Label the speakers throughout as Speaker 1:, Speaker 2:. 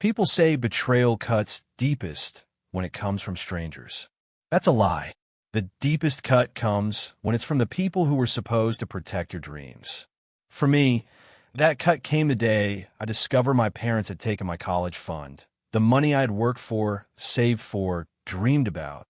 Speaker 1: People say betrayal cuts deepest when it comes from strangers. That's a lie. The deepest cut comes when it's from the people who were supposed to protect your dreams. For me, that cut came the day I discovered my parents had taken my college fund, the money I had worked for, saved for, dreamed about,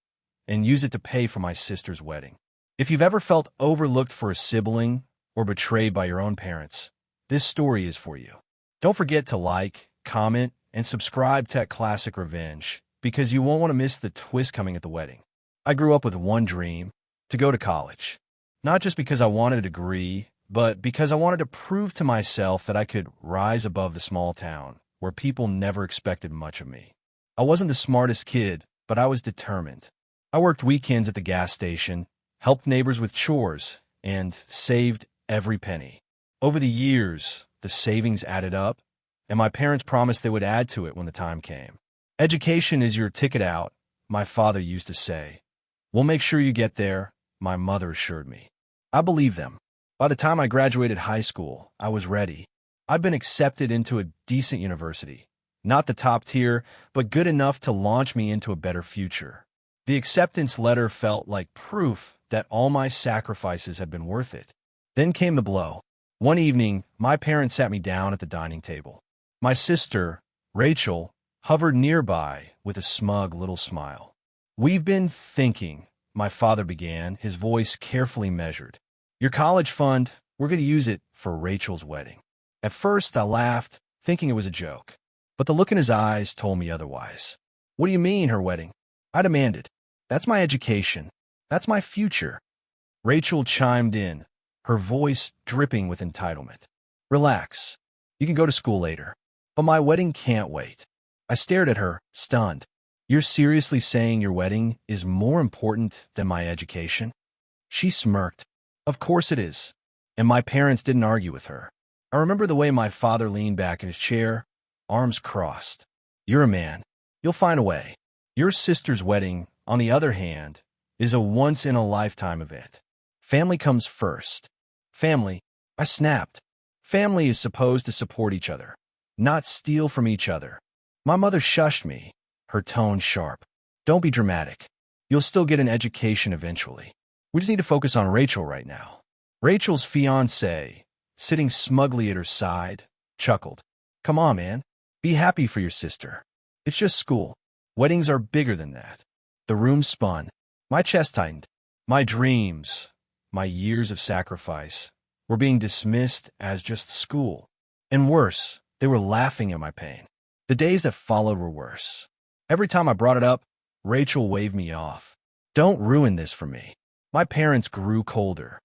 Speaker 1: and used it to pay for my sister's wedding. If you've ever felt overlooked for a sibling or betrayed by your own parents, this story is for you. Don't forget to like, comment, and subscribe to Classic Revenge, because you won't want to miss the twist coming at the wedding. I grew up with one dream, to go to college. Not just because I wanted a degree, but because I wanted to prove to myself that I could rise above the small town, where people never expected much of me. I wasn't the smartest kid, but I was determined. I worked weekends at the gas station, helped neighbors with chores, and saved every penny. Over the years, the savings added up, and my parents promised they would add to it when the time came. Education is your ticket out, my father used to say. We'll make sure you get there, my mother assured me. I believed them. By the time I graduated high school, I was ready. I'd been accepted into a decent university. Not the top tier, but good enough to launch me into a better future. The acceptance letter felt like proof that all my sacrifices had been worth it. Then came the blow. One evening, my parents sat me down at the dining table. My sister, Rachel, hovered nearby with a smug little smile. "We've been thinking," my father began, his voice carefully measured. "Your college fund, we're going to use it for Rachel's wedding." At first, I laughed, thinking it was a joke. But the look in his eyes told me otherwise. "What do you mean, her wedding?" I demanded. "That's my education. That's my future." Rachel chimed in, her voice dripping with entitlement. "Relax. You can go to school later. But my wedding can't wait." I stared at her, stunned. "You're seriously saying your wedding is more important than my education?" She smirked. "Of course it is." And my parents didn't argue with her. I remember the way my father leaned back in his chair, arms crossed. "You're a man. You'll find a way." Your sister's wedding, on the other hand, is a once-in-a-lifetime event. Family comes first. Family, I snapped. Family is supposed to support each other, not steal from each other. My mother shushed me, her tone sharp. "Don't be dramatic. You'll still get an education eventually. We just need to focus on Rachel right now." Rachel's fiancé, sitting smugly at her side, chuckled. "Come on, man. Be happy for your sister. It's just school. Weddings are bigger than that." The room spun. My chest tightened. My dreams, my years of sacrifice, were being dismissed as just school. And worse, they were laughing at my pain. The days that followed were worse. Every time I brought it up, Rachel waved me off. "Don't ruin this for me." My parents grew colder.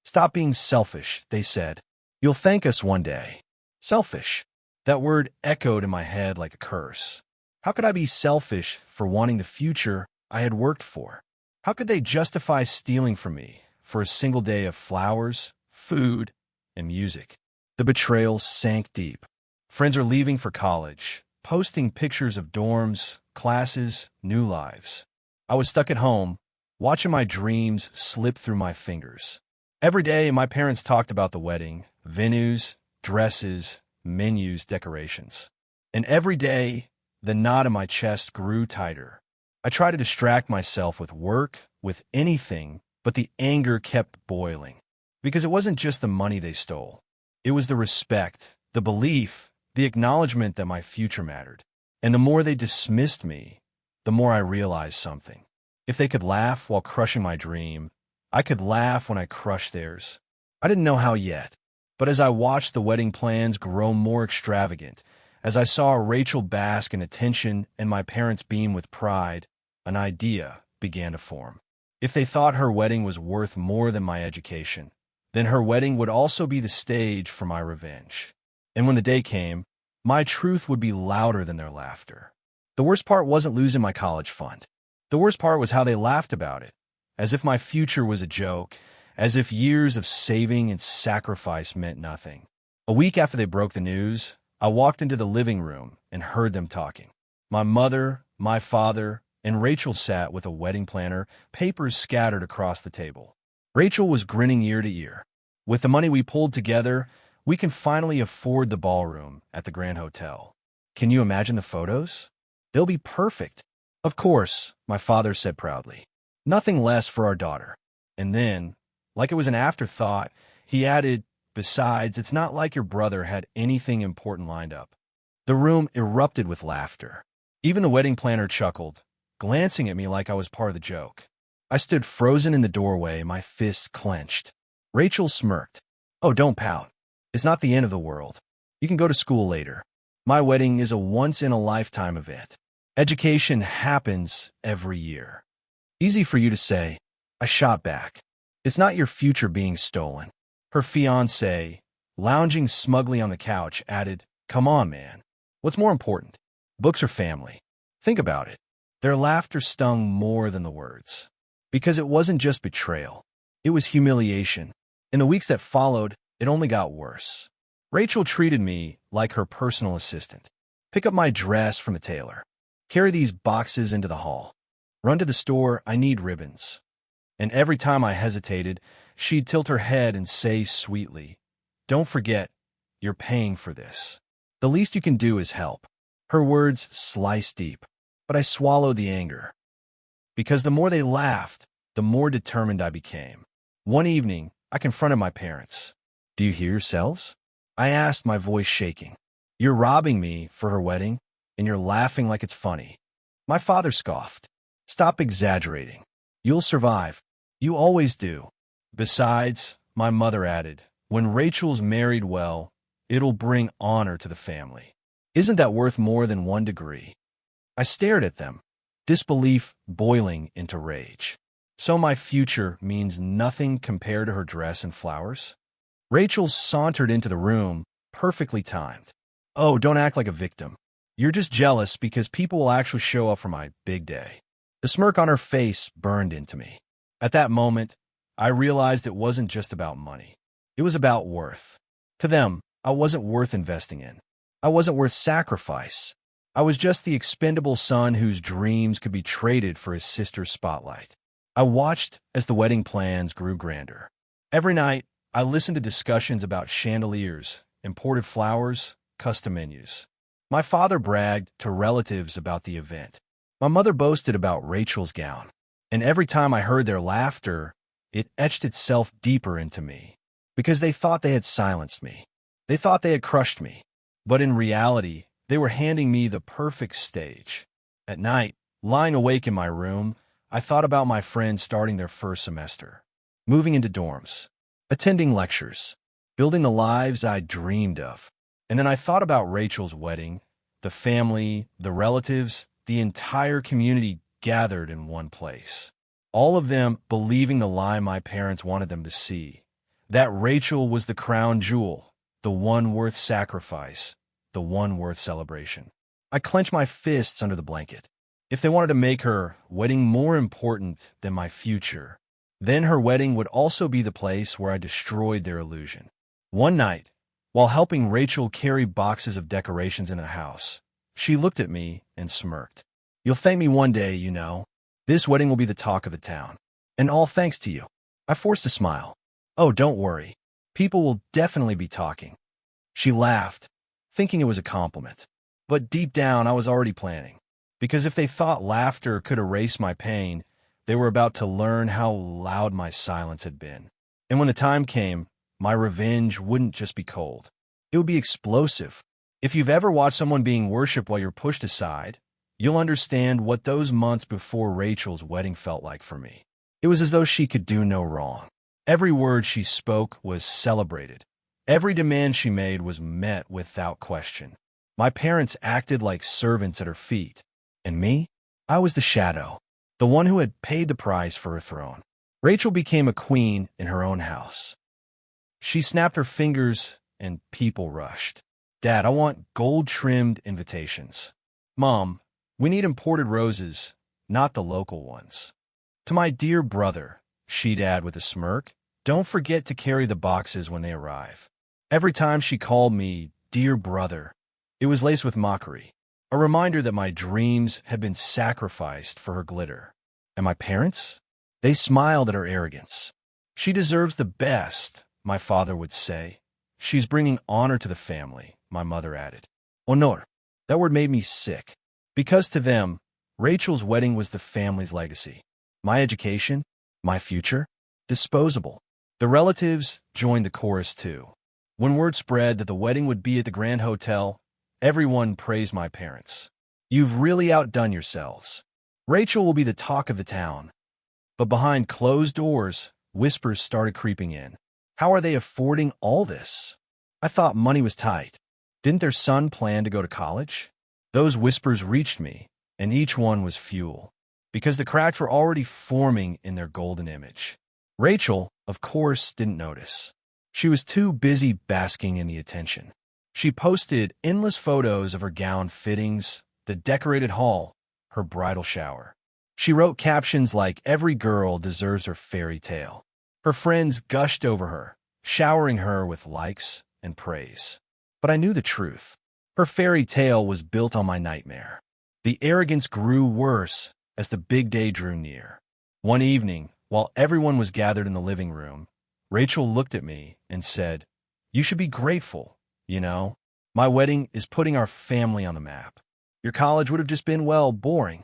Speaker 1: "Stop being selfish," they said. "You'll thank us one day." Selfish. That word echoed in my head like a curse. How could I be selfish for wanting the future I had worked for? How could they justify stealing from me for a single day of flowers, food, and music? The betrayal sank deep. Friends are leaving for college, posting pictures of dorms, classes, new lives. I was stuck at home, watching my dreams slip through my fingers. Every day, my parents talked about the wedding, venues, dresses, menus, decorations. And every day, the knot in my chest grew tighter. I tried to distract myself with work, with anything, but the anger kept boiling. Because it wasn't just the money they stole. It was the respect, the belief, the acknowledgement that my future mattered. And the more they dismissed me, the more I realized something. If they could laugh while crushing my dream, I could laugh when I crushed theirs. I didn't know how yet, but as I watched the wedding plans grow more extravagant, as I saw Rachel bask in attention and my parents beam with pride, an idea began to form. If they thought her wedding was worth more than my education, then her wedding would also be the stage for my revenge. And when the day came, my truth would be louder than their laughter. The worst part wasn't losing my college fund. The worst part was how they laughed about it, as if my future was a joke, as if years of saving and sacrifice meant nothing. A week after they broke the news, I walked into the living room and heard them talking. My mother, my father, and Rachel sat with a wedding planner, papers scattered across the table. Rachel was grinning ear to ear. "With the money we pulled together, we can finally afford the ballroom at the Grand Hotel." Can you imagine the photos? They'll be perfect. Of course, my father said proudly. Nothing less for our daughter. And then, like it was an afterthought, he added, besides, it's not like your brother had anything important lined up. The room erupted with laughter. Even the wedding planner chuckled, glancing at me like I was part of the joke. I stood frozen in the doorway, my fists clenched. Rachel smirked. Oh, don't pout. It's not the end of the world. You can go to school later. My wedding is a once-in-a-lifetime event. Education happens every year. Easy for you to say. I shot back. It's not your future being stolen. Her fiancé, lounging smugly on the couch, added, come on, man. What's more important? Books or family? Think about it. Their laughter stung more than the words. Because it wasn't just betrayal. It was humiliation. In the weeks that followed, it only got worse. Rachel treated me like her personal assistant. Pick up my dress from the tailor. Carry these boxes into the hall. Run to the store, I need ribbons. And every time I hesitated, she'd tilt her head and say sweetly, don't forget, you're paying for this. The least you can do is help. Her words sliced deep, but I swallowed the anger. Because the more they laughed, the more determined I became. One evening, I confronted my parents. Do you hear yourselves? I asked, my voice shaking. You're robbing me for her wedding, and you're laughing like it's funny. My father scoffed. Stop exaggerating. You'll survive. You always do. Besides, my mother added, when Rachel's married well, it'll bring honor to the family. Isn't that worth more than 1 degree? I stared at them, disbelief boiling into rage. So my future means nothing compared to her dress and flowers? Rachel sauntered into the room, perfectly timed. Oh, don't act like a victim. You're just jealous because people will actually show up for my big day. The smirk on her face burned into me. At that moment, I realized it wasn't just about money. It was about worth. To them, I wasn't worth investing in. I wasn't worth sacrifice. I was just the expendable son whose dreams could be traded for his sister's spotlight. I watched as the wedding plans grew grander. Every night, I listened to discussions about chandeliers, imported flowers, custom menus. My father bragged to relatives about the event. My mother boasted about Rachel's gown. And every time I heard their laughter, it etched itself deeper into me. Because they thought they had silenced me. They thought they had crushed me. But in reality, they were handing me the perfect stage. At night, lying awake in my room, I thought about my friends starting their first semester, moving into dorms, attending lectures, building the lives I dreamed of. And then I thought about Rachel's wedding, the family, the relatives, the entire community gathered in one place. All of them believing the lie my parents wanted them to see, that Rachel was the crown jewel, the one worth sacrifice, the one worth celebration. I clenched my fists under the blanket. If they wanted to make her wedding more important than my future, then her wedding would also be the place where I destroyed their illusion. One night, while helping Rachel carry boxes of decorations in the house, she looked at me and smirked. You'll thank me one day, you know. This wedding will be the talk of the town. And all thanks to you. I forced a smile. Oh, don't worry. People will definitely be talking. She laughed, thinking it was a compliment. But deep down, I was already planning. Because if they thought laughter could erase my pain, they were about to learn how loud my silence had been. And when the time came, my revenge wouldn't just be cold. It would be explosive. If you've ever watched someone being worshipped while you're pushed aside, you'll understand what those months before Rachel's wedding felt like for me. It was as though she could do no wrong. Every word she spoke was celebrated. Every demand she made was met without question. My parents acted like servants at her feet. And me? I was the shadow, the one who had paid the price for her throne. Rachel became a queen in her own house. She snapped her fingers and people rushed. Dad, I want gold-trimmed invitations. Mom, we need imported roses, not the local ones. To my dear brother, she'd add with a smirk, don't forget to carry the boxes when they arrive. Every time she called me dear brother, it was laced with mockery, a reminder that my dreams had been sacrificed for her glitter. And my parents? They smiled at her arrogance. She deserves the best, my father would say. She's bringing honor to the family, my mother added. Honor. That word made me sick. Because to them, Rachel's wedding was the family's legacy. My education, my future, disposable. The relatives joined the chorus too. When word spread that the wedding would be at the Grand Hotel, everyone praised my parents. You've really outdone yourselves. Rachel will be the talk of the town. But behind closed doors, whispers started creeping in. How are they affording all this? I thought money was tight. Didn't their son plan to go to college? Those whispers reached me, and each one was fuel, because the cracks were already forming in their golden image. Rachel, of course, didn't notice. She was too busy basking in the attention. She posted endless photos of her gown fittings, the decorated hall, her bridal shower. She wrote captions like, "Every girl deserves her fairy tale." Her friends gushed over her, showering her with likes and praise. But I knew the truth. Her fairy tale was built on my nightmare. The arrogance grew worse as the big day drew near. One evening, while everyone was gathered in the living room, Rachel looked at me and said, "You should be grateful, you know. My wedding is putting our family on the map. Your college would have just been, well, boring."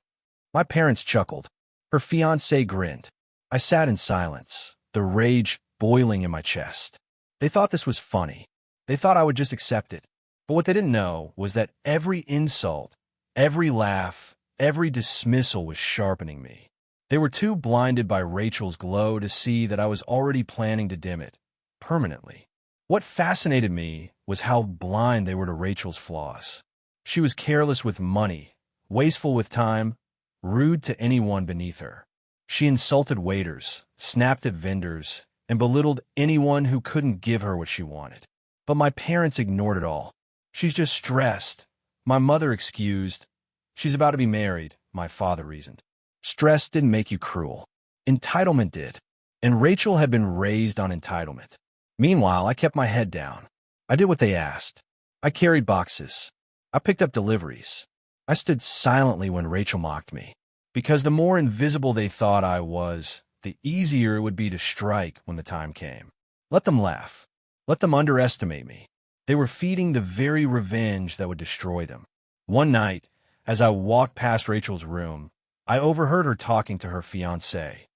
Speaker 1: My parents chuckled. Her fiancé grinned. I sat in silence, the rage boiling in my chest. They thought this was funny. They thought I would just accept it. But what they didn't know was that every insult, every laugh, every dismissal was sharpening me. They were too blinded by Rachel's glow to see that I was already planning to dim it, permanently. What fascinated me was how blind they were to Rachel's flaws. She was careless with money, wasteful with time, rude to anyone beneath her. She insulted waiters, snapped at vendors, and belittled anyone who couldn't give her what she wanted. But my parents ignored it all. "She's just stressed," my mother excused. "She's about to be married," my father reasoned. Stress didn't make you cruel. Entitlement did. And Rachel had been raised on entitlement. Meanwhile, I kept my head down. I did what they asked. I carried boxes. I picked up deliveries. I stood silently when Rachel mocked me. Because the more invisible they thought I was, the easier it would be to strike when the time came. Let them laugh. Let them underestimate me. They were feeding the very revenge that would destroy them. One night, as I walked past Rachel's room, I overheard her talking to her fiancé.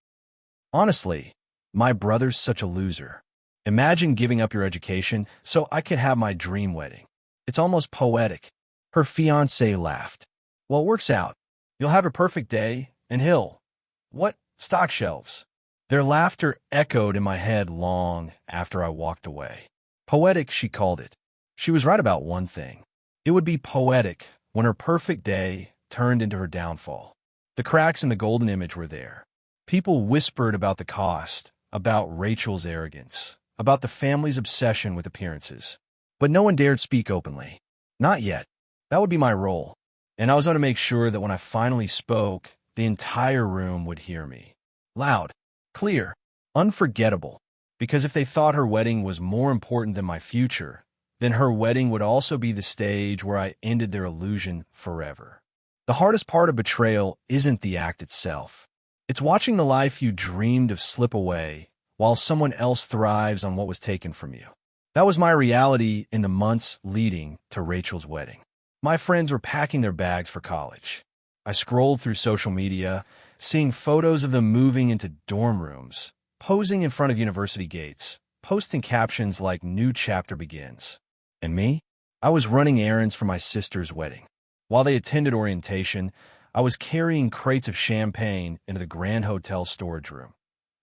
Speaker 1: "Honestly, my brother's such a loser. Imagine giving up your education so I could have my dream wedding. It's almost poetic." Her fiancé laughed. "Well, it works out. You'll have a perfect day, and he'll—" "What? Stock shelves." Their laughter echoed in my head long after I walked away. Poetic, she called it. She was right about one thing. It would be poetic when her perfect day turned into her downfall. The cracks in the golden image were there. People whispered about the cost, about Rachel's arrogance, about the family's obsession with appearances. But no one dared speak openly. Not yet. That would be my role. And I was going to make sure that when I finally spoke, the entire room would hear me. Loud, clear, unforgettable. Because if they thought her wedding was more important than my future, then her wedding would also be the stage where I ended their illusion forever. The hardest part of betrayal isn't the act itself. It's watching the life you dreamed of slip away while someone else thrives on what was taken from you. That was my reality in the months leading to Rachel's wedding. My friends were packing their bags for college. I scrolled through social media, seeing photos of them moving into dorm rooms, posing in front of university gates, posting captions like "New chapter begins." And me? I was running errands for my sister's wedding. While they attended orientation, I was carrying crates of champagne into the Grand Hotel storage room.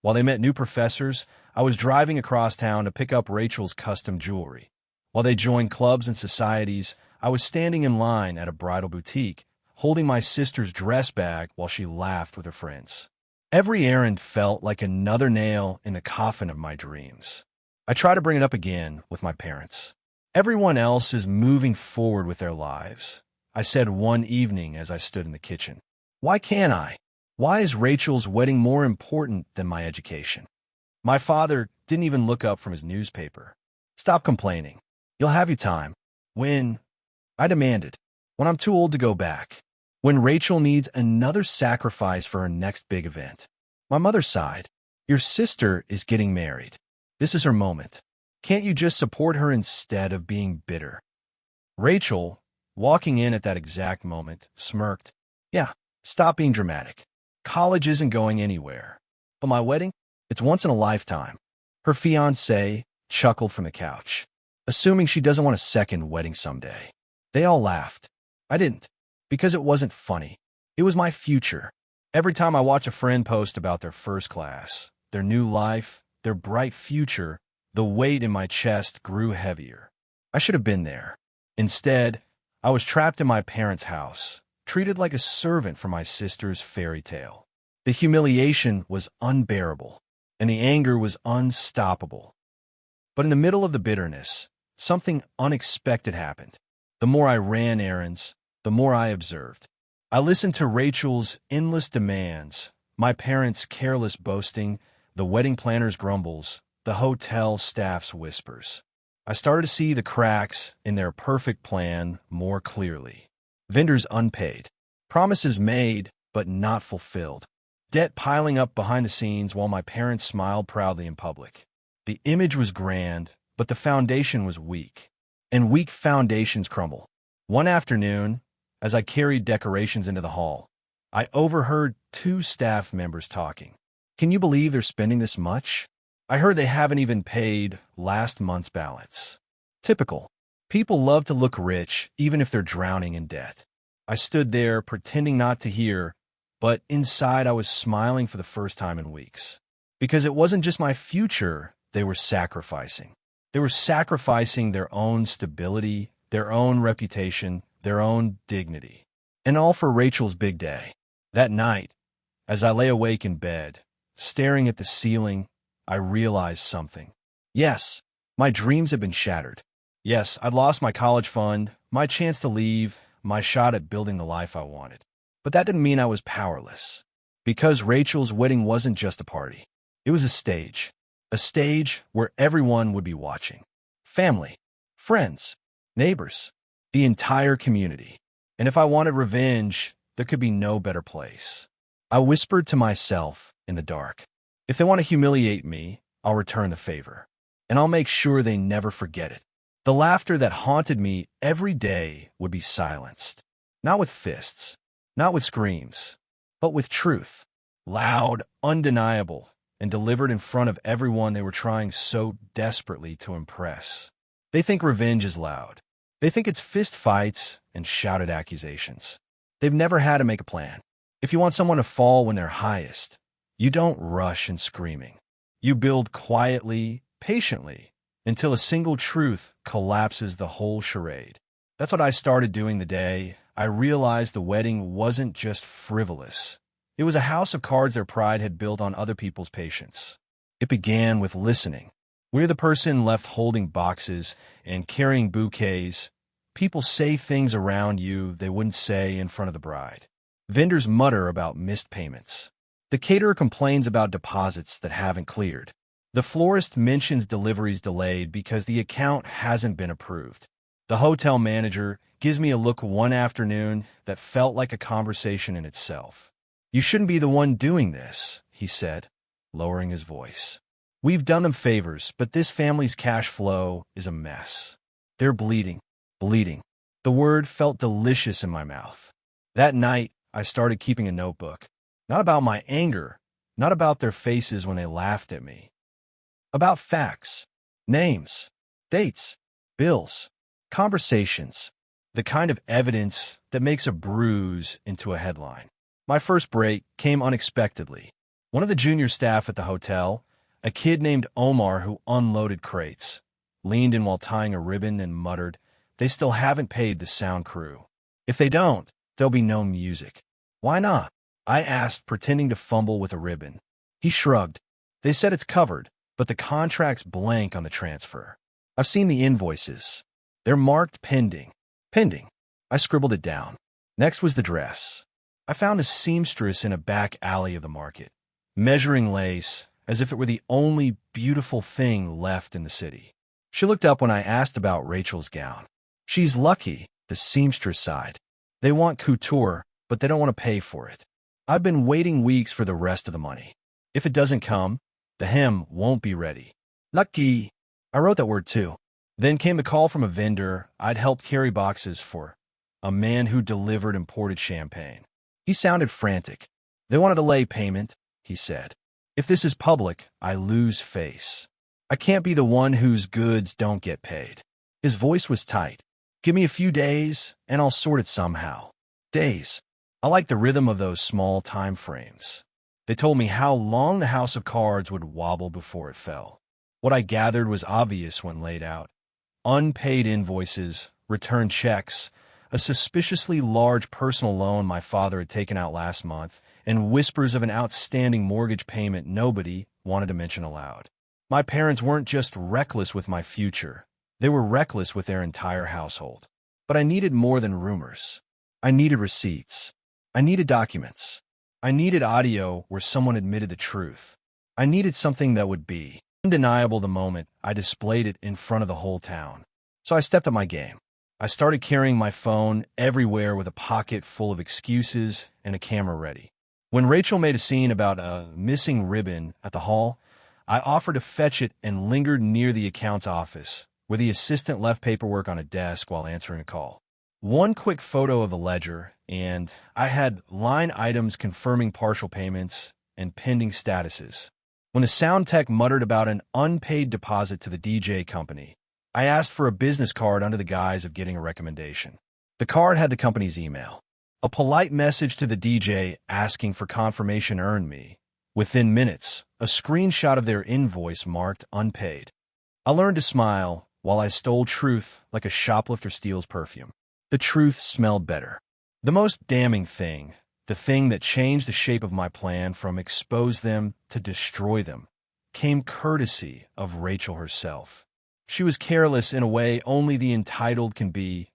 Speaker 1: While they met new professors, I was driving across town to pick up Rachel's custom jewelry. While they joined clubs and societies, I was standing in line at a bridal boutique, holding my sister's dress bag while she laughed with her friends. Every errand felt like another nail in the coffin of my dreams. I try to bring it up again with my parents. "Everyone else is moving forward with their lives," I said one evening as I stood in the kitchen. "Why can't I? Why is Rachel's wedding more important than my education?" My father didn't even look up from his newspaper. "Stop complaining. You'll have your time." "When?" I demanded. "When I'm too old to go back. When Rachel needs another sacrifice for her next big event." My mother sighed. "Your sister is getting married. This is her moment. Can't you just support her instead of being bitter?" Rachel walking in at that exact moment, smirked. Yeah, stop being dramatic. College isn't going anywhere. But my wedding? It's once in a lifetime. Her fiancé chuckled from the couch, assuming she doesn't want a second wedding someday. They all laughed. I didn't, because it wasn't funny. It was my future. Every time I watch a friend post about their first class, their new life, their bright future, the weight in my chest grew heavier. I should have been there. Instead, I was trapped in my parents' house, treated like a servant for my sister's fairy tale. The humiliation was unbearable, and the anger was unstoppable. But in the middle of the bitterness, something unexpected happened. The more I ran errands, the more I observed. I listened to Rachel's endless demands, my parents' careless boasting, the wedding planner's grumbles, the hotel staff's whispers. I started to see the cracks in their perfect plan more clearly. Vendors unpaid, promises made but not fulfilled, debt piling up behind the scenes while my parents smiled proudly in public. The image was grand, but the foundation was weak, and weak foundations crumble. One afternoon, as I carried decorations into the hall, I overheard two staff members talking. Can you believe they're spending this much? I heard they haven't even paid last month's balance. Typical. People love to look rich, even if they're drowning in debt. I stood there, pretending not to hear, but inside I was smiling for the first time in weeks. Because it wasn't just my future they were sacrificing. They were sacrificing their own stability, their own reputation, their own dignity. And all for Rachel's big day. That night, as I lay awake in bed, staring at the ceiling, I realized something. Yes, my dreams had been shattered. Yes, I'd lost my college fund, my chance to leave, my shot at building the life I wanted. But that didn't mean I was powerless. Because Rachel's wedding wasn't just a party. It was a stage where everyone would be watching. Family, friends, neighbors, the entire community. And if I wanted revenge, there could be no better place. I whispered to myself in the dark. If they want to humiliate me, I'll return the favor. And I'll make sure they never forget it. The laughter that haunted me every day would be silenced. Not with fists, not with screams, but with truth. Loud, undeniable, and delivered in front of everyone they were trying so desperately to impress. They think revenge is loud. They think it's fist fights and shouted accusations. They've never had to make a plan. If you want someone to fall when they're highest, you don't rush in screaming. You build quietly, patiently, until a single truth collapses the whole charade. That's what I started doing the day I realized the wedding wasn't just frivolous. It was a house of cards their pride had built on other people's patience. It began with listening. We're the person left holding boxes and carrying bouquets. People say things around you they wouldn't say in front of the bride. Vendors mutter about missed payments. The caterer complains about deposits that haven't cleared. The florist mentions deliveries delayed because the account hasn't been approved. The hotel manager gives me a look one afternoon that felt like a conversation in itself. You shouldn't be the one doing this, he said, lowering his voice. We've done them favors, but this family's cash flow is a mess. They're bleeding. The word felt delicious in my mouth. That night, I started keeping a notebook. Not about my anger, not about their faces when they laughed at me. About facts, names, dates, bills, conversations, the kind of evidence that makes a bruise into a headline. My first break came unexpectedly. One of the junior staff at the hotel, a kid named Omar who unloaded crates, leaned in while tying a ribbon and muttered, "They still haven't paid the sound crew. If they don't, there'll be no music." "Why not?" I asked, pretending to fumble with a ribbon. He shrugged. "They said it's covered, but the contract's blank on the transfer. I've seen the invoices. They're marked pending. Pending." I scribbled it down. Next was the dress. I found a seamstress in a back alley of the market, measuring lace as if it were the only beautiful thing left in the city. She looked up when I asked about Rachel's gown. "She's lucky," the seamstress sighed. "They want couture, but they don't want to pay for it. I've been waiting weeks for the rest of the money. If it doesn't come, the hem won't be ready." Lucky. I wrote that word too. Then came the call from a vendor I'd helped carry boxes for. a man who delivered imported champagne. He sounded frantic. "They want a delay payment," he said. "If this is public, I lose face. I can't be the one whose goods don't get paid." His voice was tight. "Give me a few days, and I'll sort it somehow." Days. I like the rhythm of those small time frames. They told me how long the house of cards would wobble before it fell. What I gathered was obvious when laid out. Unpaid invoices, returned checks, a suspiciously large personal loan my father had taken out last month, and whispers of an outstanding mortgage payment nobody wanted to mention aloud. My parents weren't just reckless with my future. They were reckless with their entire household. But I needed more than rumors. I needed receipts. I needed documents. I needed audio where someone admitted the truth. I needed something that would be undeniable the moment I displayed it in front of the whole town. So I stepped up my game. I started carrying my phone everywhere with a pocket full of excuses and a camera ready. When Rachel made a scene about a missing ribbon at the hall, I offered to fetch it and lingered near the account's office, where the assistant left paperwork on a desk while answering a call. One quick photo of the ledger, and I had line items confirming partial payments and pending statuses. When the sound tech muttered about an unpaid deposit to the DJ company, I asked for a business card under the guise of getting a recommendation. The card had the company's email. A polite message to the DJ asking for confirmation earned me, within minutes, a screenshot of their invoice marked unpaid. I learned to smile while I stole truth like a shoplifter steals perfume. The truth smelled better. The most damning thing, the thing that changed the shape of my plan from expose them to destroy them, came courtesy of Rachel herself. She was careless in a way only the entitled can be,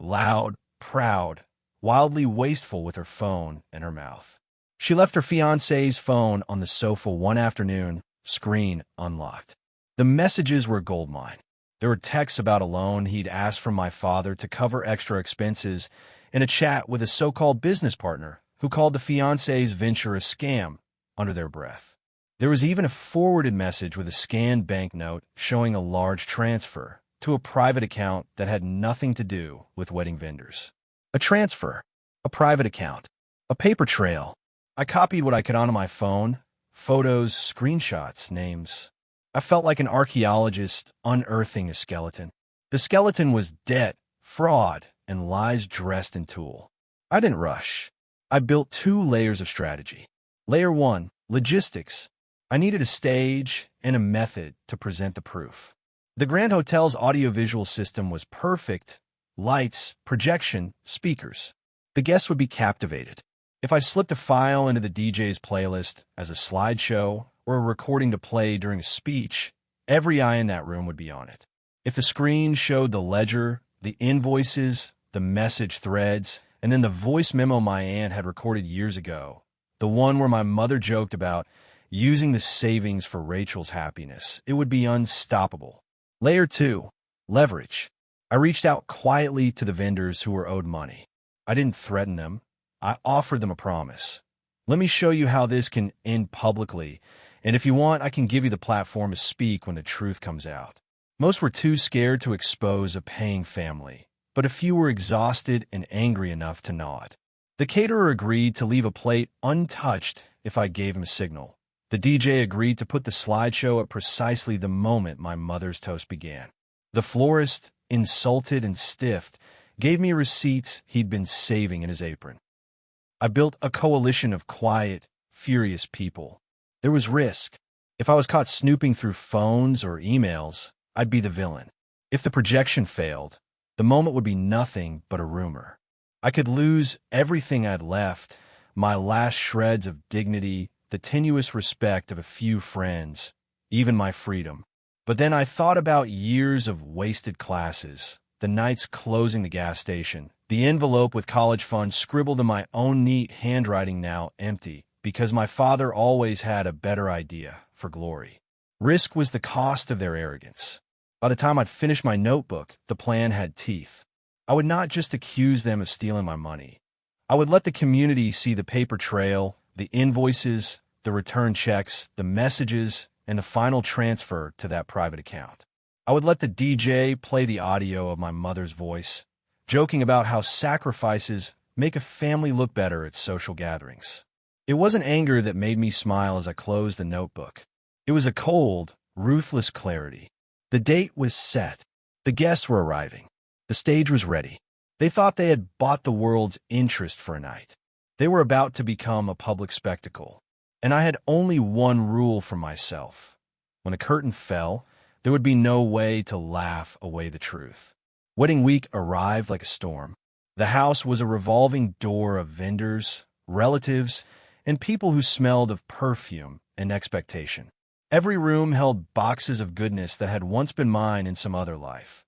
Speaker 1: loud, proud, wildly wasteful with her phone in her mouth. She left her fiancé's phone on the sofa one afternoon, screen unlocked. The messages were a goldmine. There were texts about a loan he'd asked from my father to cover extra expenses, and a chat with a so-called business partner who called the fiancé's venture a scam under their breath. There was even a forwarded message with a scanned banknote showing a large transfer to a private account that had nothing to do with wedding vendors. A transfer, a private account, a paper trail. I copied what I could onto my phone, photos, screenshots, names. I felt like an archaeologist unearthing a skeleton. The skeleton was debt, fraud, and lies dressed in tulle. I didn't rush. I built 2 layers of strategy. Layer 1, logistics. I needed a stage and a method to present the proof. The Grand Hotel's audiovisual system was perfect. Lights, projection, speakers. The guests would be captivated. If I slipped a file into the DJ's playlist as a slideshow or a recording to play during a speech, every eye in that room would be on it. If the screen showed the ledger, the invoices, the message threads, and then the voice memo my aunt had recorded years ago, the one where my mother joked about using the savings for Rachel's happiness, it would be unstoppable. Layer 2, leverage. I reached out quietly to the vendors who were owed money. I didn't threaten them. I offered them a promise. "Let me show you how this can end publicly, and if you want, I can give you the platform to speak when the truth comes out." Most were too scared to expose a paying family, but a few were exhausted and angry enough to nod. The caterer agreed to leave a plate untouched if I gave him a signal. The DJ agreed to put the slideshow at precisely the moment my mother's toast began. The florist, insulted and stiffed, gave me receipts he'd been saving in his apron. I built a coalition of quiet, furious people. There was risk. If I was caught snooping through phones or emails, I'd be the villain. If the projection failed, the moment would be nothing but a rumor. I could lose everything I'd left, my last shreds of dignity, the tenuous respect of a few friends, even my freedom. But then I thought about years of wasted classes, the nights closing the gas station, the envelope with college funds scribbled in my own neat handwriting now empty, because my father always had a better idea for glory. Risk was the cost of their arrogance. By the time I'd finished my notebook, the plan had teeth. I would not just accuse them of stealing my money. I would let the community see the paper trail, the invoices, the return checks, the messages, and the final transfer to that private account. I would let the DJ play the audio of my mother's voice, joking about how sacrifices make a family look better at social gatherings. It wasn't anger that made me smile as I closed the notebook. It was a cold, ruthless clarity. The date was set. The guests were arriving. The stage was ready. They thought they had bought the world's interest for a night. They were about to become a public spectacle. And I had only one rule for myself. When the curtain fell, there would be no way to laugh away the truth. Wedding week arrived like a storm. The house was a revolving door of vendors, relatives, and people who smelled of perfume and expectation. Every room held boxes of goodness that had once been mine in some other life.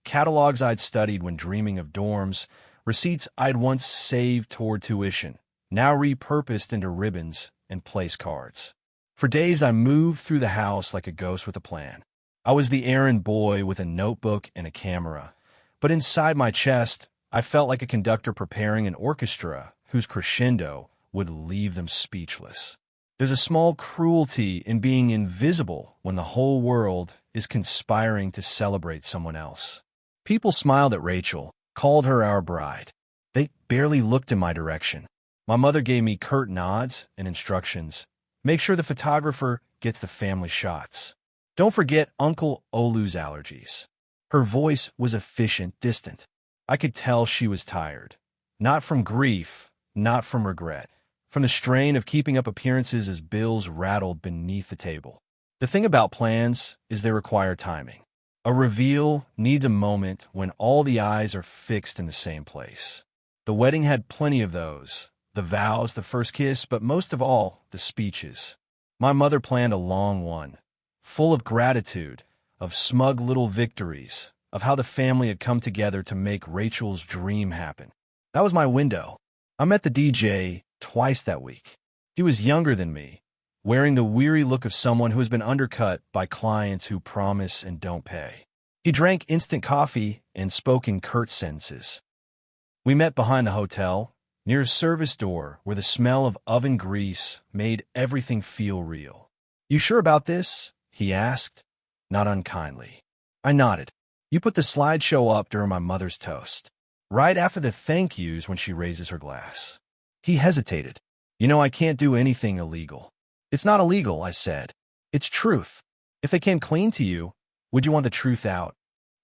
Speaker 1: Catalogs I'd studied when dreaming of dorms, receipts I'd once saved toward tuition, now repurposed into ribbons and place cards. For days I moved through the house like a ghost with a plan. I was the errand boy with a notebook and a camera, but inside my chest, I felt like a conductor preparing an orchestra whose crescendo would leave them speechless. There's a small cruelty in being invisible when the whole world is conspiring to celebrate someone else. People smiled at Rachel, called her our bride. They barely looked in my direction. My mother gave me curt nods and instructions. Make sure the photographer gets the family shots. Don't forget Uncle Olu's allergies. Her voice was efficient, distant. I could tell she was tired. Not from grief, not from regret. From the strain of keeping up appearances as bills rattled beneath the table. The thing about plans is they require timing. A reveal needs a moment when all the eyes are fixed in the same place. The wedding had plenty of those. The vows, the first kiss, but most of all, the speeches. My mother planned a long one, full of gratitude, of smug little victories, of how the family had come together to make Rachel's dream happen. That was my window. I met the DJ twice that week. He was younger than me, wearing the weary look of someone who has been undercut by clients who promise and don't pay. He drank instant coffee and spoke in curt sentences. We met behind the hotel, near a service door where the smell of oven grease made everything feel real. You sure about this? He asked, not unkindly. I nodded. You put the slideshow up during my mother's toast, right after the thank yous when she raises her glass. He hesitated. You know, I can't do anything illegal. It's not illegal, I said. It's truth. If they came clean to you, would you want the truth out?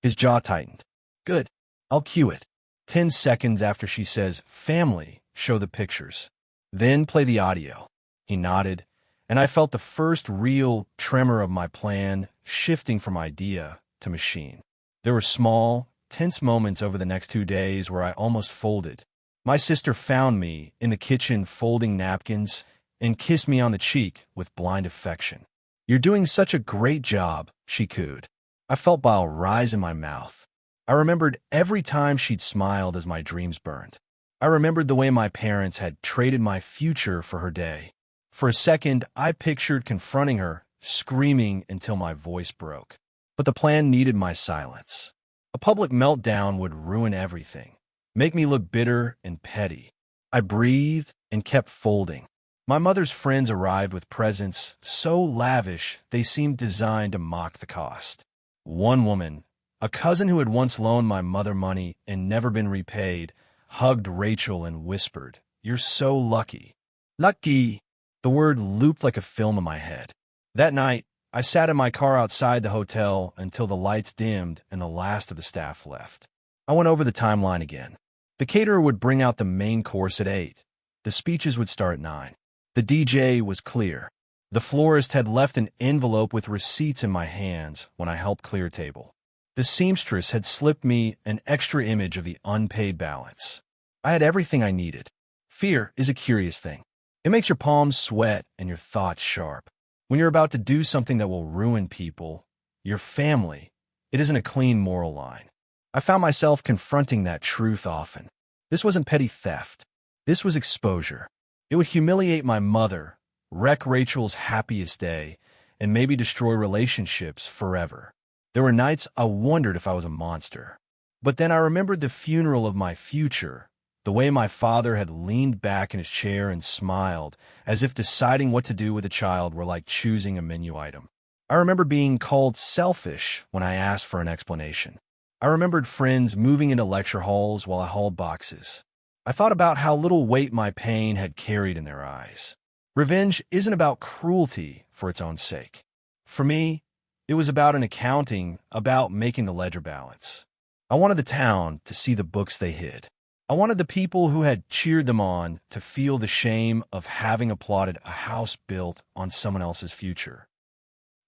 Speaker 1: His jaw tightened. Good. I'll cue it. 10 seconds after she says, family, show the pictures. Then play the audio. He nodded, and I felt the first real tremor of my plan shifting from idea to machine. There were small, tense moments over the next 2 days where I almost folded. My sister found me in the kitchen folding napkins and kissed me on the cheek with blind affection. You're doing such a great job, she cooed. I felt bile rise in my mouth. I remembered every time she'd smiled as my dreams burned. I remembered the way my parents had traded my future for her day. For a second, I pictured confronting her, screaming until my voice broke. But the plan needed my silence. A public meltdown would ruin everything, make me look bitter and petty. I breathed and kept folding. My mother's friends arrived with presents so lavish they seemed designed to mock the cost. One woman, a cousin who had once loaned my mother money and never been repaid, hugged Rachel and whispered, "You're so lucky." Lucky! The word looped like a film in my head. That night, I sat in my car outside the hotel until the lights dimmed and the last of the staff left. I went over the timeline again. The caterer would bring out the main course at 8. The speeches would start at 9. The DJ was clear. The florist had left an envelope with receipts in my hands when I helped clear a table. The seamstress had slipped me an extra image of the unpaid balance. I had everything I needed. Fear is a curious thing. It makes your palms sweat and your thoughts sharp. When you're about to do something that will ruin people, your family, it isn't a clean moral line. I found myself confronting that truth often. This wasn't petty theft. This was exposure. It would humiliate my mother, wreck Rachel's happiest day, and maybe destroy relationships forever. There were nights I wondered if I was a monster. But then I remembered the funeral of my future, the way my father had leaned back in his chair and smiled, as if deciding what to do with a child were like choosing a menu item. I remember being called selfish when I asked for an explanation. I remembered friends moving into lecture halls while I hauled boxes. I thought about how little weight my pain had carried in their eyes. Revenge isn't about cruelty for its own sake. For me, it was about an accounting, about making the ledger balance. I wanted the town to see the books they hid. I wanted the people who had cheered them on to feel the shame of having applauded a house built on someone else's future.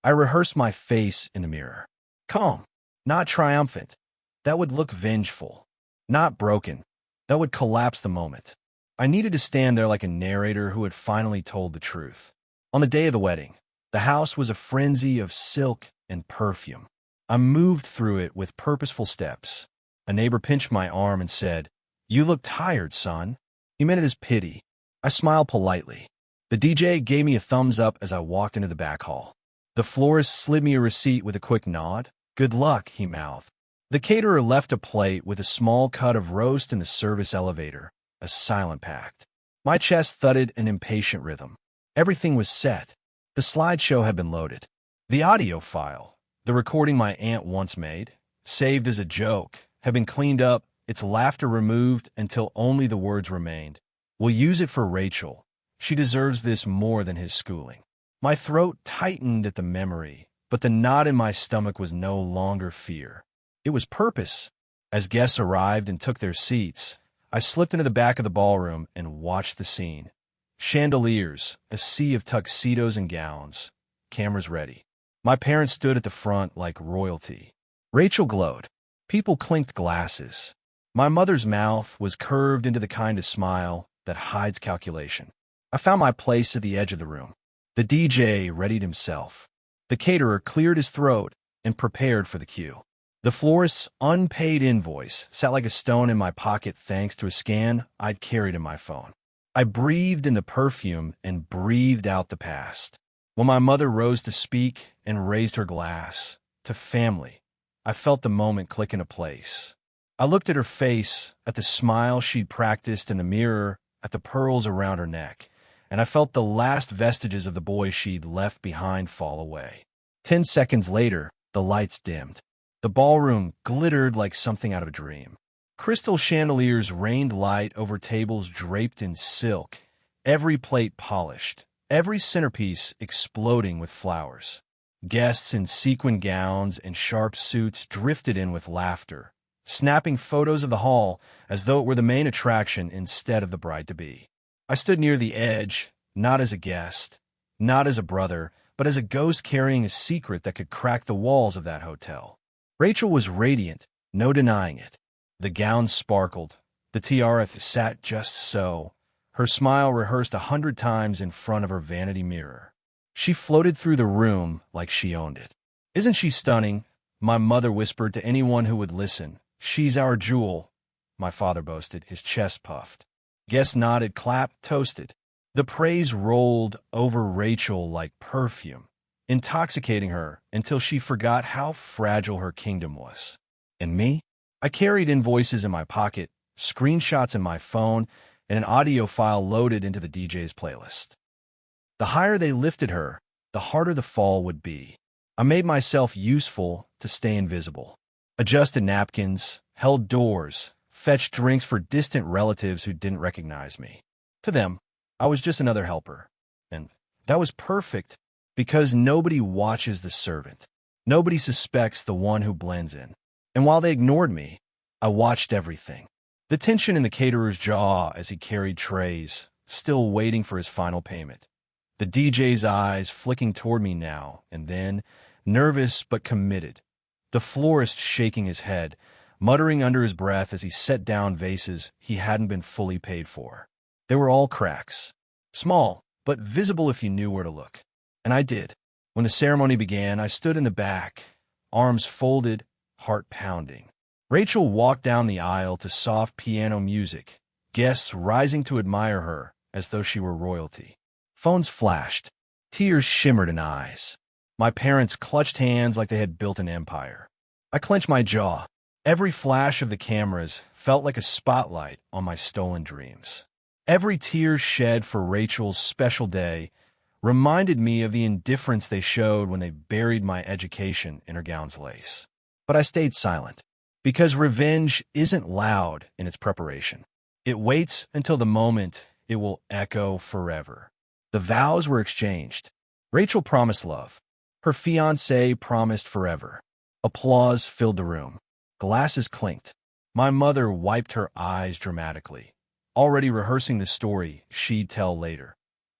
Speaker 1: I rehearsed my face in the mirror. Calm, not triumphant. That would look vengeful. Not broken. That would collapse the moment. I needed to stand there like a narrator who had finally told the truth. On the day of the wedding, the house was a frenzy of silk and perfume. I moved through it with purposeful steps. A neighbor pinched my arm and said, "You look tired, son." He meant it as pity. I smiled politely. The DJ gave me a thumbs up as I walked into the back hall. The florist slid me a receipt with a quick nod. "Good luck," he mouthed. The caterer left a plate with a small cut of roast in the service elevator, a silent pact. My chest thudded an impatient rhythm. Everything was set. The slideshow had been loaded. The audio file, the recording my aunt once made, saved as a joke, had been cleaned up, its laughter removed until only the words remained. "We'll use it for Rachel. She deserves this more than his schooling." My throat tightened at the memory, but the knot in my stomach was no longer fear. It was purpose. As guests arrived and took their seats, I slipped into the back of the ballroom and watched the scene. Chandeliers, a sea of tuxedos and gowns, cameras ready. My parents stood at the front like royalty. Rachel glowed. People clinked glasses. My mother's mouth was curved into the kind of smile that hides calculation. I found my place at the edge of the room. The DJ readied himself. The caterer cleared his throat and prepared for the cue. The florist's unpaid invoice sat like a stone in my pocket thanks to a scan I'd carried in my phone. I breathed in the perfume and breathed out the past. When my mother rose to speak and raised her glass, to family, I felt the moment click into place. I looked at her face, at the smile she'd practiced in the mirror, at the pearls around her neck, and I felt the last vestiges of the boy she'd left behind fall away. 10 seconds later, the lights dimmed. The ballroom glittered like something out of a dream. Crystal chandeliers rained light over tables draped in silk, every plate polished, every centerpiece exploding with flowers. Guests in sequin gowns and sharp suits drifted in with laughter, snapping photos of the hall as though it were the main attraction instead of the bride-to-be. I stood near the edge, not as a guest, not as a brother, but as a ghost carrying a secret that could crack the walls of that hotel. Rachel was radiant, no denying it. The gown sparkled, the tiara sat just so, her smile rehearsed 100 times in front of her vanity mirror. She floated through the room like she owned it. "Isn't she stunning?" my mother whispered to anyone who would listen. "She's our jewel," my father boasted, his chest puffed. Guests nodded, clapped, toasted. The praise rolled over Rachel like perfume, intoxicating her until she forgot how fragile her kingdom was. And me? I carried invoices in my pocket, screenshots in my phone, and an audio file loaded into the DJ's playlist. The higher they lifted her, the harder the fall would be. I made myself useful to stay invisible. Adjusted napkins, held doors, fetched drinks for distant relatives who didn't recognize me. To them, I was just another helper. And that was perfect because nobody watches the servant. Nobody suspects the one who blends in. And while they ignored me, I watched everything. The tension in the caterer's jaw as he carried trays, still waiting for his final payment. The DJ's eyes flicking toward me now and then, nervous but committed. The florist shaking his head, muttering under his breath as he set down vases he hadn't been fully paid for. They were all cracks. Small, but visible if you knew where to look. And I did. When the ceremony began, I stood in the back, arms folded, heart pounding. Rachel walked down the aisle to soft piano music, guests rising to admire her as though she were royalty. Phones flashed. Tears shimmered in eyes. My parents clutched hands like they had built an empire. I clenched my jaw. Every flash of the cameras felt like a spotlight on my stolen dreams. Every tear shed for Rachel's special day reminded me of the indifference they showed when they buried my education in her gown's lace. But I stayed silent. Because revenge isn't loud in its preparation. It waits until the moment it will echo forever. The vows were exchanged. Rachel promised love. Her fiancé promised forever. Applause filled the room. Glasses clinked. My mother wiped her eyes dramatically, already rehearsing the story she'd tell later.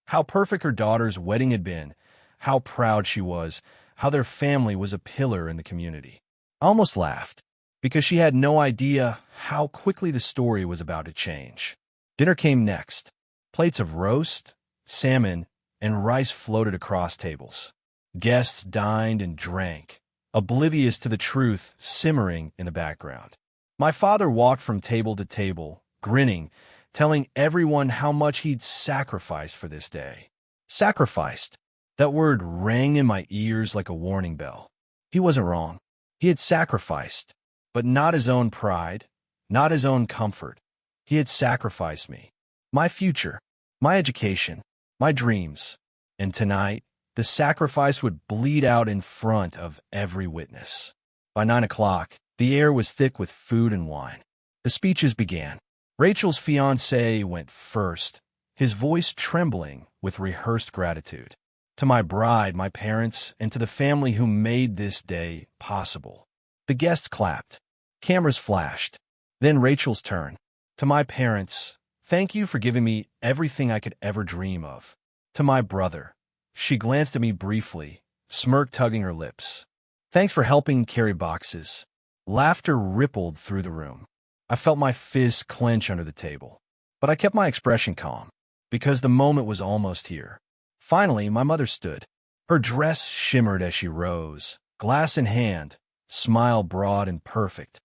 Speaker 1: How perfect her daughter's wedding had been, how proud she was, how their family was a pillar in the community. I almost laughed, because she had no idea how quickly the story was about to change. Dinner came next. Plates of roast, salmon, and rice floated across tables. Guests dined and drank, oblivious to the truth simmering in the background. My father walked from table to table, grinning, telling everyone how much he'd sacrificed for this day. Sacrificed. That word rang in my ears like a warning bell. He wasn't wrong. He had sacrificed, but not his own pride, not his own comfort. He had sacrificed me, my future, my education, my dreams. And tonight, the sacrifice would bleed out in front of every witness. By 9 o'clock, the air was thick with food and wine. The speeches began. Rachel's fiancé went first, his voice trembling with rehearsed gratitude. To my bride, my parents, and to the family who made this day possible. The guests clapped. Cameras flashed. Then Rachel's turn. To my parents, thank you for giving me everything I could ever dream of. To my brother. She glanced at me briefly, smirk tugging her lips. Thanks for helping carry boxes. Laughter rippled through the room. I felt my fists clench under the table. But I kept my expression calm, because the moment was almost here. Finally, my mother stood. Her dress shimmered as she rose, glass in hand, smile broad and perfect.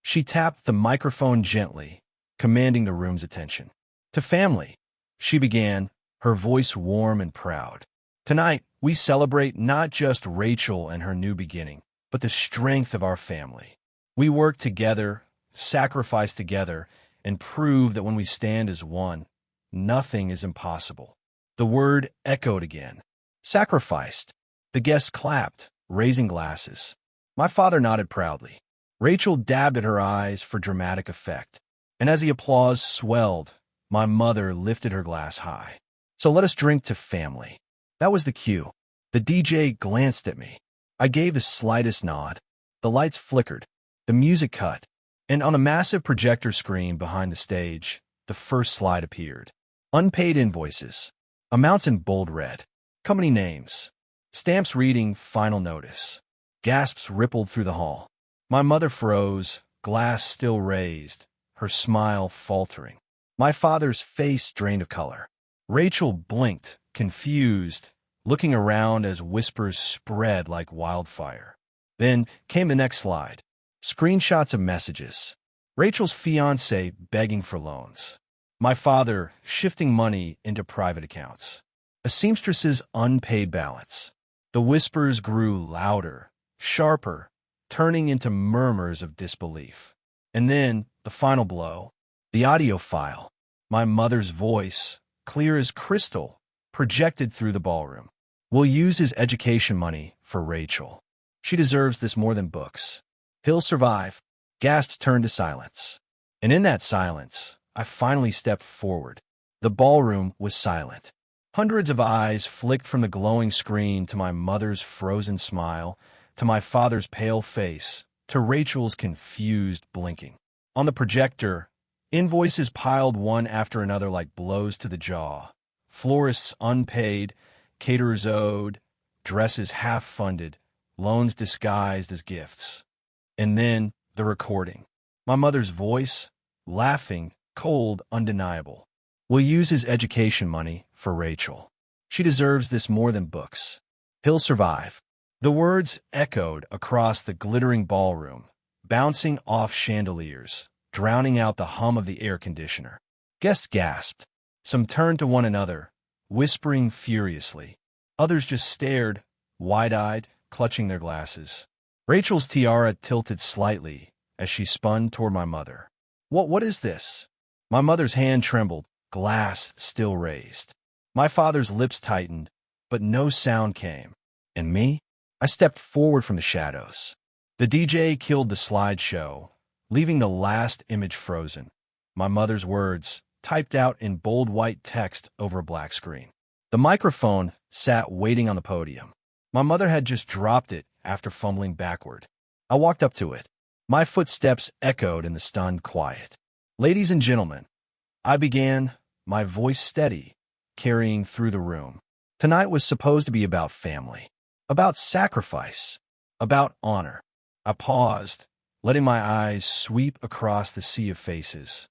Speaker 1: She tapped the microphone gently, commanding the room's attention. To family, she began, her voice warm and proud. Tonight, we celebrate not just Rachel and her new beginning, but the strength of our family. We work together, sacrifice together, and prove that when we stand as one, nothing is impossible. The word echoed again. Sacrificed. The guests clapped, raising glasses. My father nodded proudly. Rachel dabbed at her eyes for dramatic effect. And as the applause swelled, my mother lifted her glass high. So let us drink to family. That was the cue. The DJ glanced at me. I gave the slightest nod. The lights flickered. The music cut. And on a massive projector screen behind the stage, the first slide appeared. Unpaid invoices. Amounts in bold red. Company names. Stamps reading final notice. Gasps rippled through the hall. My mother froze, glass still raised, her smile faltering. My father's face drained of color. Rachel blinked, confused, looking around as whispers spread like wildfire. Then came the next slide. Screenshots of messages. Rachel's fiancé begging for loans. My father shifting money into private accounts. A seamstress's unpaid balance. The whispers grew louder, sharper, turning into murmurs of disbelief. And then, the final blow. The audio file. My mother's voice, clear as crystal, projected through the ballroom. We'll use his education money for Rachel. She deserves this more than books. He'll survive. Gasps turned to silence. And in that silence, I finally stepped forward. The ballroom was silent. Hundreds of eyes flicked from the glowing screen to my mother's frozen smile, to my father's pale face, to Rachel's confused blinking. On the projector, invoices piled one after another like blows to the jaw. Florists unpaid, caterers owed, dresses half-funded, loans disguised as gifts. And then, the recording. My mother's voice, laughing, cold, undeniable. We'll use his education money for Rachel. She deserves this more than books. He'll survive. The words echoed across the glittering ballroom, bouncing off chandeliers, drowning out the hum of the air conditioner. Guests gasped. Some turned to one another, whispering furiously. Others just stared, wide-eyed, clutching their glasses. Rachel's tiara tilted slightly as she spun toward my mother. What is this? My mother's hand trembled, glass still raised. My father's lips tightened, but no sound came. And me? I stepped forward from the shadows. The DJ killed the slideshow, leaving the last image frozen. My mother's words, typed out in bold white text over a black screen. The microphone sat waiting on the podium. My mother had just dropped it after fumbling backward. I walked up to it. My footsteps echoed in the stunned quiet. "Ladies and gentlemen," I began, my voice steady, carrying through the room. Tonight was supposed to be about family, about sacrifice, about honor. I paused, letting my eyes sweep across the sea of faces.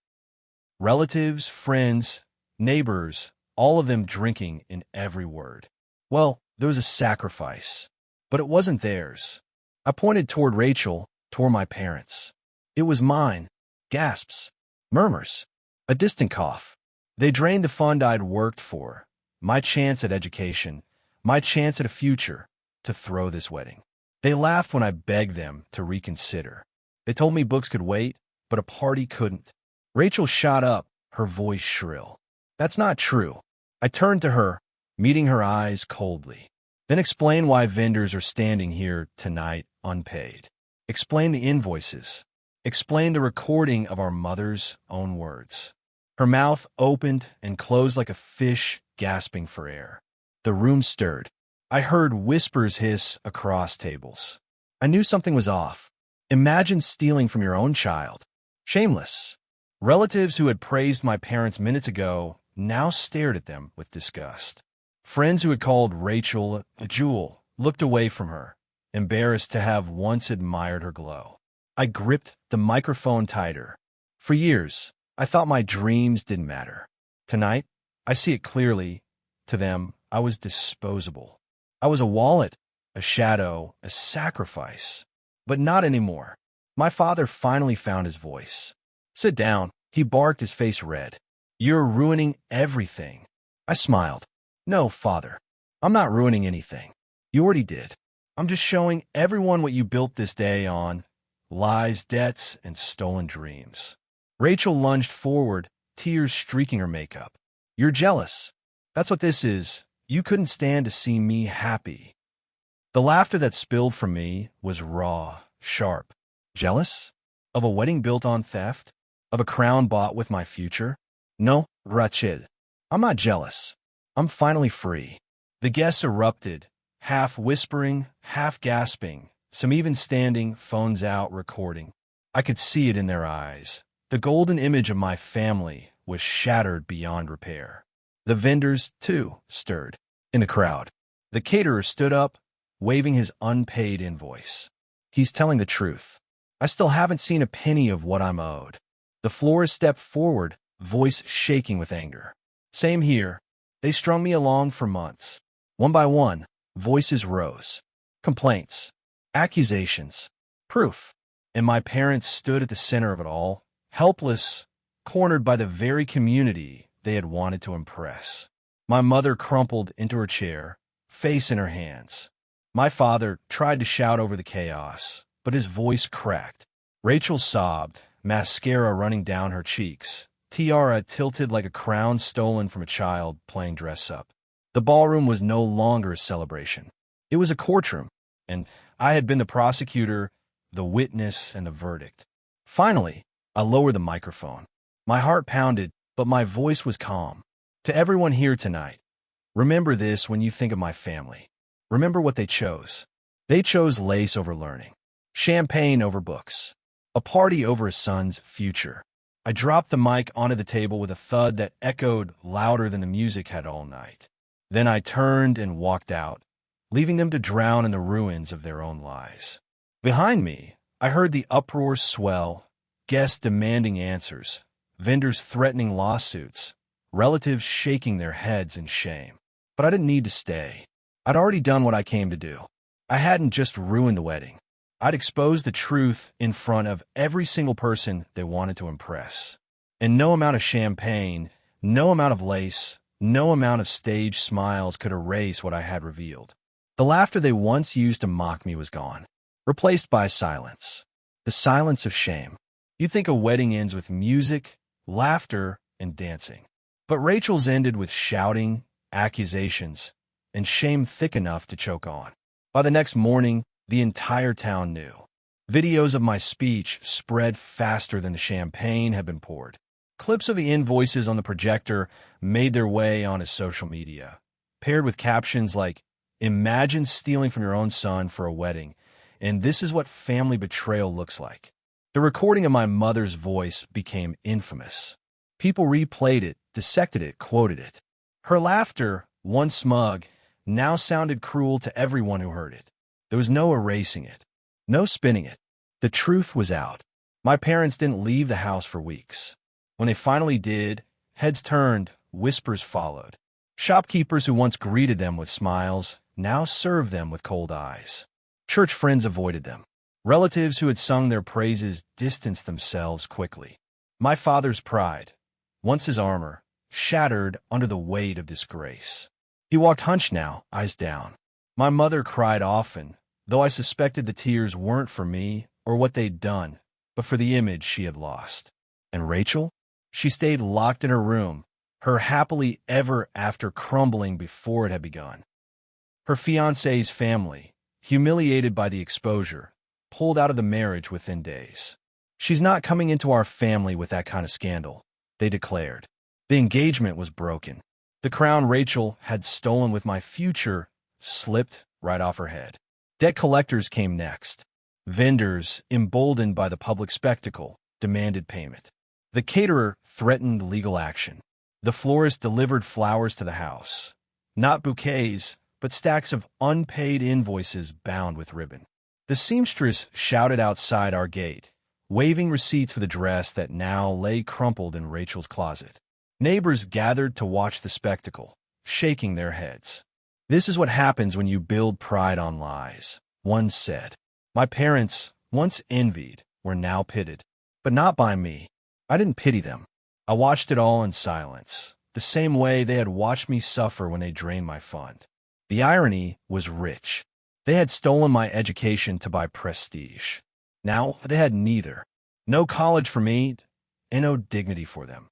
Speaker 1: Relatives, friends, neighbors, all of them drinking in every word. Well, there was a sacrifice, but it wasn't theirs. I pointed toward Rachel, toward my parents. It was mine. Gasps, murmurs, a distant cough. They drained the fund I'd worked for, my chance at education, my chance at a future, to throw this wedding. They laughed when I begged them to reconsider. They told me books could wait, but a party couldn't. Rachel shot up, her voice shrill. "That's not true." I turned to her, meeting her eyes coldly. "Then explain why vendors are standing here tonight unpaid. Explain the invoices. Explain the recording of our mother's own words." Her mouth opened and closed like a fish gasping for air. The room stirred. I heard whispers hiss across tables. I knew something was off. Imagine stealing from your own child. Shameless. Relatives who had praised my parents minutes ago now stared at them with disgust. Friends who had called Rachel a jewel looked away from her, embarrassed to have once admired her glow. I gripped the microphone tighter. For years, I thought my dreams didn't matter. Tonight, I see it clearly. To them, I was disposable. I was a wallet, a shadow, a sacrifice. But not anymore. My father finally found his voice. "Sit down," he barked, his face red. "You're ruining everything." I smiled. "No, Father. I'm not ruining anything. You already did. I'm just showing everyone what you built this day on: lies, debts, and stolen dreams." Rachel lunged forward, tears streaking her makeup. "You're jealous. That's what this is. You couldn't stand to see me happy." The laughter that spilled from me was raw, sharp. Jealous? Of a wedding built on theft? Of a crown bought with my future? No, Rachel. I'm not jealous. I'm finally free. The guests erupted, half whispering, half gasping, some even standing, phones out, recording. I could see it in their eyes. The golden image of my family was shattered beyond repair. The vendors, too, stirred. In the crowd, the caterer stood up, waving his unpaid invoice. He's telling the truth. I still haven't seen a penny of what I'm owed. The florist stepped forward, voice shaking with anger. Same here. They strung me along for months. One by one, voices rose. Complaints, accusations, proof. And my parents stood at the center of it all, helpless, cornered by the very community they had wanted to impress. My mother crumpled into her chair, face in her hands. My father tried to shout over the chaos, but his voice cracked. Rachel sobbed, mascara running down her cheeks, tiara tilted like a crown stolen from a child playing dress-up. The ballroom was no longer a celebration. It was a courtroom, and I had been the prosecutor, the witness, and the verdict. Finally, I lowered the microphone. My heart pounded, but my voice was calm. To everyone here tonight, remember this when you think of my family. Remember what they chose. They chose lace over learning, champagne over books, a party over a son's future. I dropped the mic onto the table with a thud that echoed louder than the music had all night. Then I turned and walked out, leaving them to drown in the ruins of their own lies. Behind me, I heard the uproar swell, guests demanding answers, vendors threatening lawsuits, relatives shaking their heads in shame. But I didn't need to stay. I'd already done what I came to do. I hadn't just ruined the wedding. I'd exposed the truth in front of every single person they wanted to impress. And no amount of champagne, no amount of lace, no amount of stage smiles could erase what I had revealed. The laughter they once used to mock me was gone, replaced by silence. The silence of shame. You think a wedding ends with music, laughter, and dancing. But Rachel's ended with shouting, accusations, and shame thick enough to choke on. By the next morning, the entire town knew. Videos of my speech spread faster than the champagne had been poured. Clips of the invoices on the projector made their way onto social media, paired with captions like, "Imagine stealing from your own son for a wedding, and this is what family betrayal looks like." The recording of my mother's voice became infamous. People replayed it, dissected it, quoted it. Her laughter, once smug, now sounded cruel to everyone who heard it. There was no erasing it, no spinning it. The truth was out. My parents didn't leave the house for weeks. When they finally did, heads turned, whispers followed. Shopkeepers who once greeted them with smiles now served them with cold eyes. Church friends avoided them. Relatives who had sung their praises distanced themselves quickly. My father's pride, once his armor, shattered under the weight of disgrace. He walked hunched now, eyes down. My mother cried often, though I suspected the tears weren't for me or what they'd done, but for the image she had lost. And Rachel? She stayed locked in her room, her happily ever after crumbling before it had begun. Her fiancé's family, humiliated by the exposure, pulled out of the marriage within days. "She's not coming into our family with that kind of scandal," they declared. The engagement was broken. The crown Rachel had stolen with my future slipped right off her head. Debt collectors came next. Vendors, emboldened by the public spectacle, demanded payment. The caterer threatened legal action. The florist delivered flowers to the house. Not bouquets, but stacks of unpaid invoices bound with ribbon. The seamstress shouted outside our gate, waving receipts for the dress that now lay crumpled in Rachel's closet. Neighbors gathered to watch the spectacle, shaking their heads. "This is what happens when you build pride on lies," one said. My parents, once envied, were now pitted. But not by me. I didn't pity them. I watched it all in silence, the same way they had watched me suffer when they drained my fund. The irony was rich. They had stolen my education to buy prestige. Now they had neither. No college for me, and no dignity for them.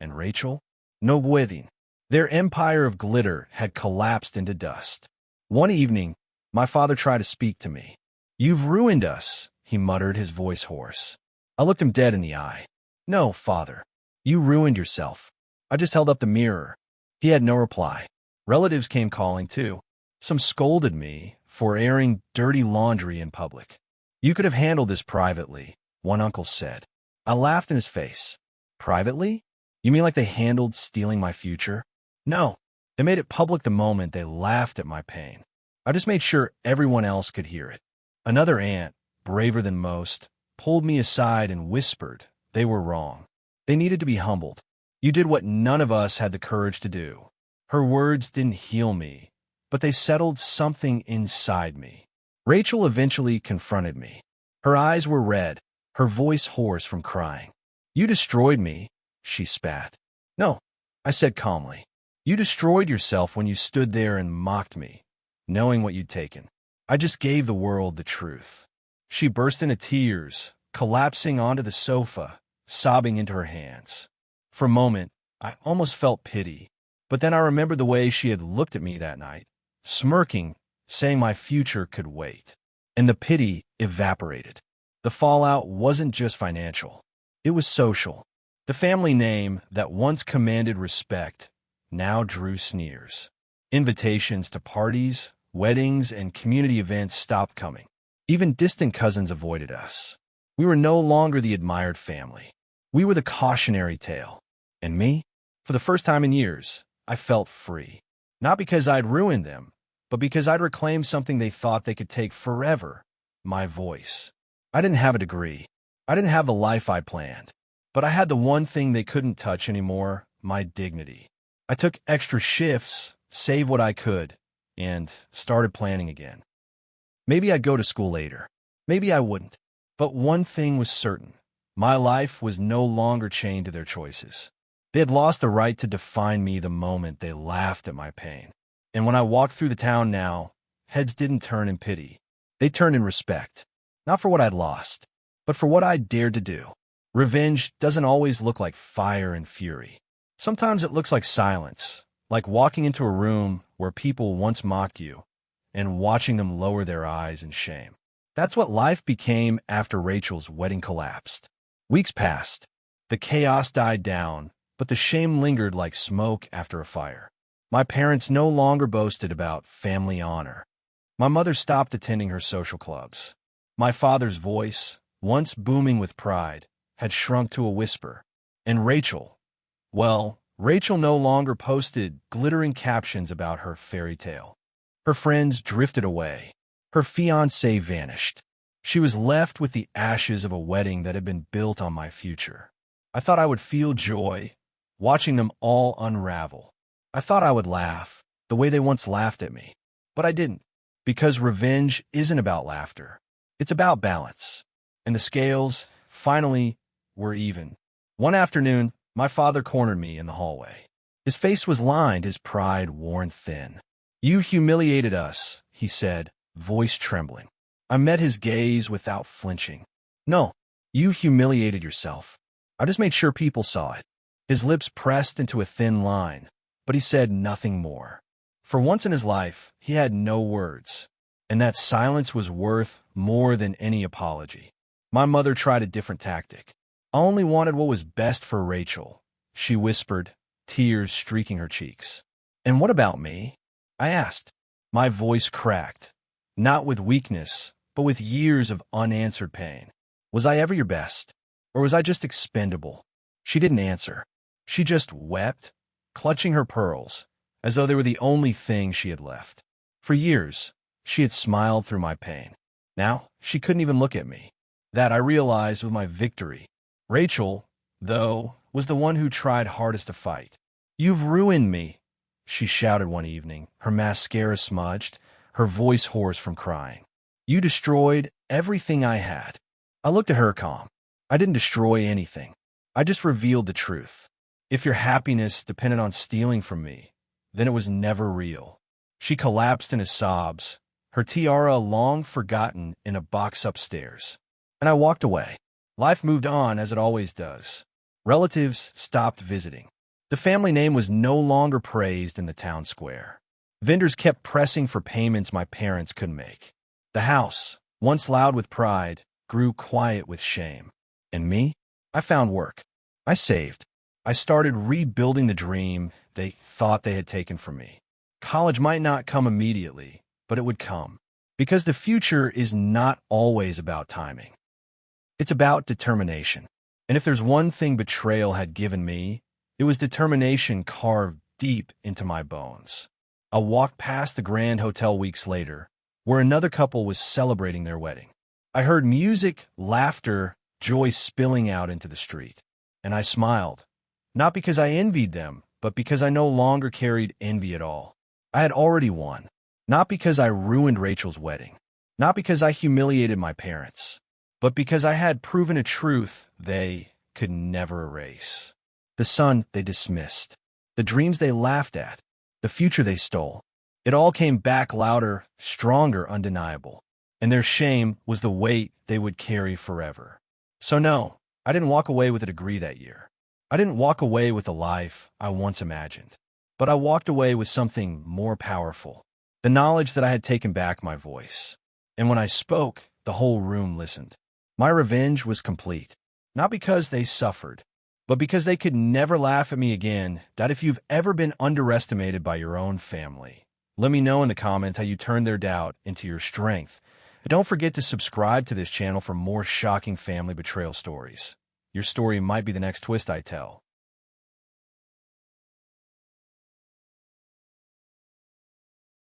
Speaker 1: And Rachel? No wedding. Their empire of glitter had collapsed into dust. One evening, my father tried to speak to me. "You've ruined us," he muttered, his voice hoarse. I looked him dead in the eye. "No, father. You ruined yourself." I just held up the mirror. He had no reply. Relatives came calling, too. Some scolded me for airing dirty laundry in public. "You could have handled this privately," one uncle said. I laughed in his face. "Privately? You mean like they handled stealing my future?" "No. They made it public the moment they laughed at my pain. I just made sure everyone else could hear it." Another aunt, braver than most, pulled me aside and whispered they were wrong. They needed to be humbled. "You did what none of us had the courage to do." Her words didn't heal me, but they settled something inside me. Rachel eventually confronted me. Her eyes were red, her voice hoarse from crying. "You destroyed me," she spat. "No," I said calmly. "You destroyed yourself when you stood there and mocked me, knowing what you'd taken. I just gave the world the truth." She burst into tears, collapsing onto the sofa, sobbing into her hands. For a moment, I almost felt pity, but then I remembered the way she had looked at me that night, smirking, saying my future could wait. And the pity evaporated. The fallout wasn't just financial. It was social. The family name that once commanded respect now drew sneers. Invitations to parties, weddings, and community events stopped coming. Even distant cousins avoided us. We were no longer the admired family. We were the cautionary tale. And me? For the first time in years, I felt free. Not because I'd ruined them, but because I'd reclaimed something they thought they could take forever, my voice. I didn't have a degree. I didn't have the life I planned. But I had the one thing they couldn't touch anymore, my dignity. I took extra shifts, saved what I could, and started planning again. Maybe I'd go to school later. Maybe I wouldn't. But one thing was certain. My life was no longer chained to their choices. They had lost the right to define me the moment they laughed at my pain. And when I walked through the town now, heads didn't turn in pity. They turned in respect. Not for what I'd lost, but for what I'd dared to do. Revenge doesn't always look like fire and fury. Sometimes it looks like silence, like walking into a room where people once mocked you and watching them lower their eyes in shame. That's what life became after Rachel's wedding collapsed. Weeks passed. The chaos died down, but the shame lingered like smoke after a fire. My parents no longer boasted about family honor. My mother stopped attending her social clubs. My father's voice, once booming with pride, had shrunk to a whisper. And Rachel, well, Rachel no longer posted glittering captions about her fairy tale. Her friends drifted away. Her fiancé vanished. She was left with the ashes of a wedding that had been built on my future. I thought I would feel joy, watching them all unravel. I thought I would laugh, the way they once laughed at me. But I didn't. Because revenge isn't about laughter. It's about balance. And the scales, finally, were even. One afternoon, my father cornered me in the hallway. His face was lined, his pride worn thin. "You humiliated us," he said, voice trembling. I met his gaze without flinching. "No, you humiliated yourself. I just made sure people saw it." His lips pressed into a thin line, but he said nothing more. For once in his life, he had no words, and that silence was worth more than any apology. My mother tried a different tactic. "I only wanted what was best for Rachel," she whispered, tears streaking her cheeks. "And what about me?" I asked. My voice cracked, not with weakness, but with years of unanswered pain. Was I ever your best? Or was I just expendable? She didn't answer. She just wept, clutching her pearls, as though they were the only thing she had left. For years, she had smiled through my pain. Now, she couldn't even look at me. That I realized with my victory. Rachel, though, was the one who tried hardest to fight. "You've ruined me," she shouted one evening, her mascara smudged, her voice hoarse from crying. "You destroyed everything I had." I looked at her calm. "I didn't destroy anything. I just revealed the truth. If your happiness depended on stealing from me, then it was never real." She collapsed into sobs, her tiara long forgotten in a box upstairs. And I walked away. Life moved on as it always does. Relatives stopped visiting. The family name was no longer praised in the town square. Vendors kept pressing for payments my parents couldn't make. The house, once loud with pride, grew quiet with shame. And me? I found work. I saved. I started rebuilding the dream they thought they had taken from me. College might not come immediately, but it would come. Because the future is not always about timing. It's about determination. And if there's one thing betrayal had given me, it was determination carved deep into my bones. I walked past the Grand Hotel weeks later, where another couple was celebrating their wedding. I heard music, laughter, joy spilling out into the street. And I smiled. Not because I envied them, but because I no longer carried envy at all. I had already won. Not because I ruined Rachel's wedding. Not because I humiliated my parents. But because I had proven a truth they could never erase. The son they dismissed. The dreams they laughed at. The future they stole. It all came back louder, stronger, undeniable. And their shame was the weight they would carry forever. So no, I didn't walk away with a degree that year. I didn't walk away with the life I once imagined. But I walked away with something more powerful. The knowledge that I had taken back my voice. And when I spoke, the whole room listened. My revenge was complete. Not because they suffered, but because they could never laugh at me again. That if you've ever been underestimated by your own family, let me know in the comments how you turned their doubt into your strength. And don't forget to subscribe to this channel for more shocking family betrayal stories. Your story might be the next twist I tell.